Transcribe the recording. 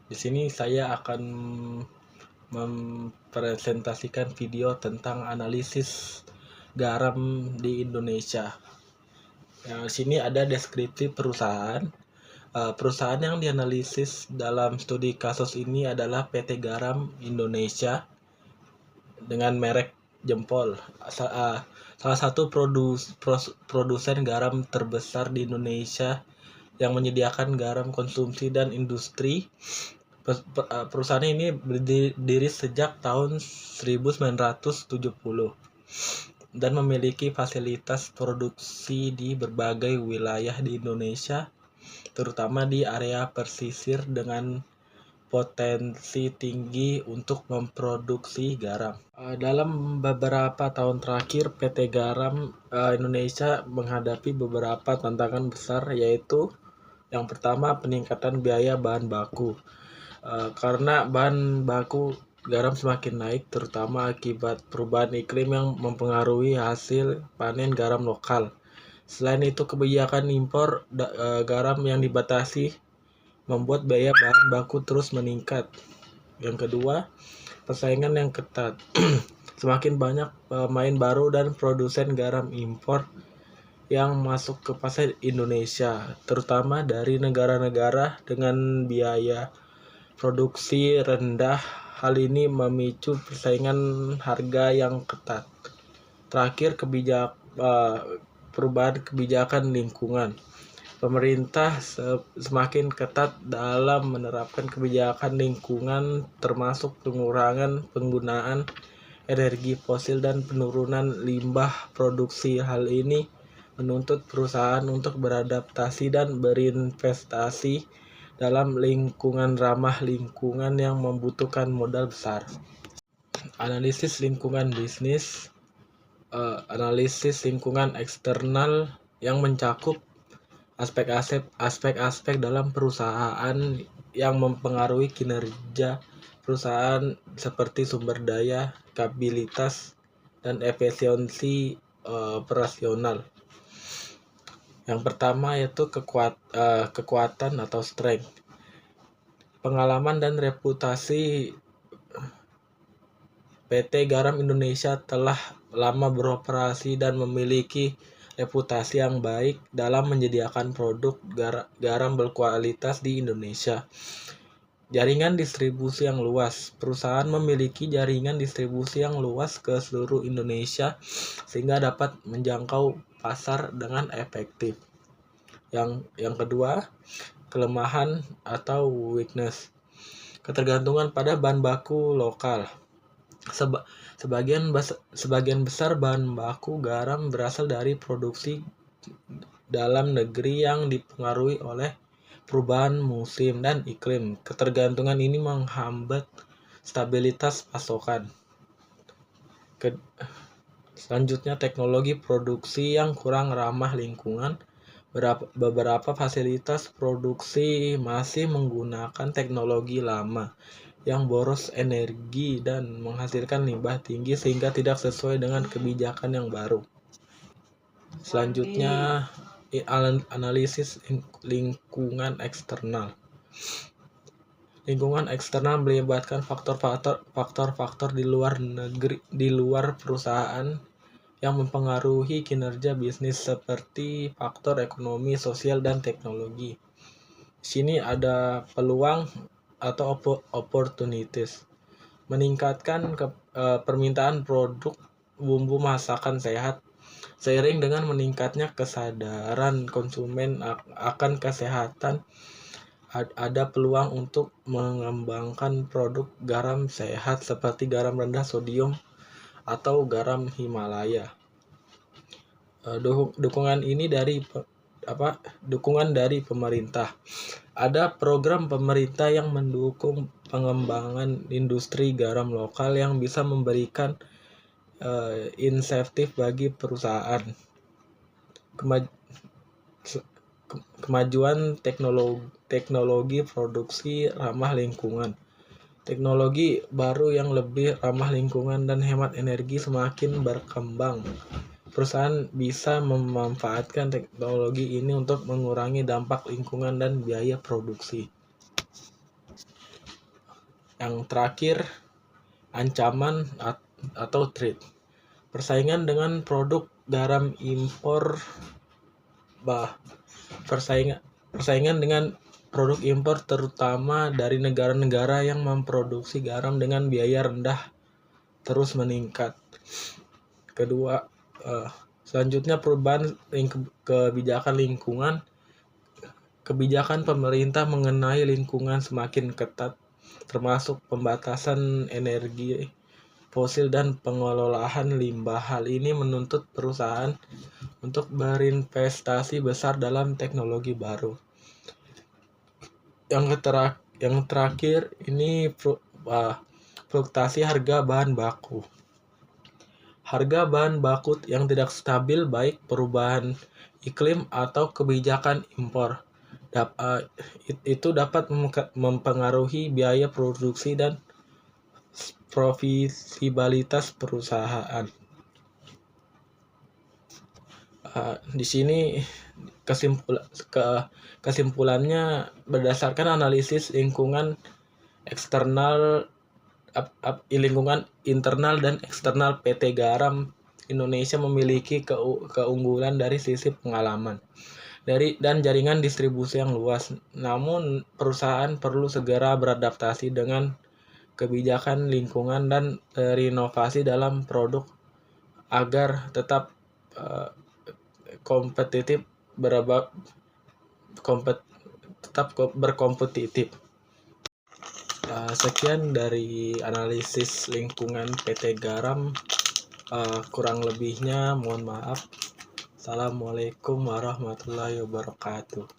Di sini saya akan mempresentasikan video tentang analisis garam di Indonesia. Di sini ada deskripsi perusahaan. Perusahaan yang dianalisis dalam studi kasus ini adalah PT Garam Indonesia dengan merek Jempol. Salah satu produsen garam terbesar di Indonesia yang menyediakan garam konsumsi dan industri. Perusahaan ini berdiri sejak tahun 1970 dan memiliki fasilitas produksi di berbagai wilayah di Indonesia, terutama di area pesisir dengan potensi tinggi untuk memproduksi garam. Dalam beberapa tahun terakhir, PT Garam Indonesia menghadapi beberapa tantangan besar, yaitu yang pertama, peningkatan biaya bahan baku. Karena bahan baku garam semakin naik, terutama akibat perubahan iklim yang mempengaruhi hasil panen garam lokal. Selain itu, kebijakan impor garam yang dibatasi membuat biaya bahan baku terus meningkat. Yang kedua, persaingan yang ketat. Semakin banyak pemain baru dan produsen garam impor yang masuk ke pasar Indonesia, terutama dari negara-negara dengan biaya produksi rendah. Hal ini memicu persaingan harga yang ketat. Terakhir, perubahan kebijakan lingkungan. Pemerintah semakin ketat dalam menerapkan kebijakan lingkungan, termasuk pengurangan penggunaan energi fosil dan penurunan limbah produksi. Hal ini menuntut perusahaan untuk beradaptasi dan berinvestasi dalam lingkungan ramah lingkungan yang membutuhkan modal besar. Analisis lingkungan bisnis. Analisis lingkungan eksternal yang mencakup aspek-aspek dalam perusahaan yang mempengaruhi kinerja perusahaan seperti sumber daya, kapabilitas, dan efisiensi operasional. Yang pertama yaitu kekuatan atau strength. Pengalaman dan reputasi. PT Garam Indonesia telah lama beroperasi dan memiliki reputasi yang baik dalam menyediakan produk garam berkualitas di Indonesia. Jaringan distribusi yang luas. Perusahaan memiliki jaringan distribusi yang luas ke seluruh Indonesia sehingga dapat menjangkau pasar dengan efektif. Yang kedua, kelemahan atau weakness. Ketergantungan pada bahan baku lokal. Sebagian besar bahan baku garam berasal dari produksi dalam negeri yang dipengaruhi oleh perubahan musim dan iklim. Ketergantungan ini menghambat stabilitas pasokan. Selanjutnya, teknologi produksi yang kurang ramah lingkungan. Beberapa fasilitas produksi masih menggunakan teknologi lama yang boros energi dan menghasilkan limbah tinggi sehingga tidak sesuai dengan kebijakan yang baru. Selanjutnya, analisis lingkungan eksternal. Lingkungan eksternal melibatkan faktor-faktor di luar perusahaan yang mempengaruhi kinerja bisnis seperti faktor ekonomi, sosial, dan teknologi. Di sini ada peluang atau opportunities. Meningkatkan permintaan produk bumbu masakan sehat. Seiring dengan meningkatnya kesadaran konsumen akan kesehatan, ada peluang untuk mengembangkan produk garam sehat seperti garam rendah sodium atau garam Himalaya. Dukungan dari pemerintah. Ada program pemerintah yang mendukung pengembangan industri garam lokal yang bisa memberikan insentif bagi perusahaan. Kemajuan teknologi produksi ramah lingkungan. Teknologi baru yang lebih ramah lingkungan dan hemat energi semakin berkembang. Perusahaan bisa memanfaatkan teknologi ini untuk mengurangi dampak lingkungan dan biaya produksi. Yang terakhir, ancaman atau threat. Persaingan dengan produk garam impor persaingan dengan produk impor terutama dari negara-negara yang memproduksi garam dengan biaya rendah terus meningkat. Kedua, selanjutnya perubahan kebijakan lingkungan. Kebijakan pemerintah mengenai lingkungan semakin ketat, termasuk pembatasan energi fosil dan pengelolaan limbah. Hal ini menuntut perusahaan untuk berinvestasi besar dalam teknologi baru. Yang terakhir ini fluktuasi harga bahan baku. Harga bahan baku yang tidak stabil, baik perubahan iklim atau kebijakan impor, itu dapat mempengaruhi biaya produksi dan profitabilitas perusahaan. Di sini kesimpulannya berdasarkan analisis lingkungan internal dan eksternal, PT Garam Indonesia memiliki keunggulan dari sisi pengalaman dan jaringan distribusi yang luas. Namun perusahaan perlu segera beradaptasi dengan kebijakan lingkungan dan berinovasi dalam produk agar tetap berkompetitif. Sekian dari analisis lingkungan PT Garam. Kurang lebihnya mohon maaf. Assalamualaikum warahmatullahi wabarakatuh.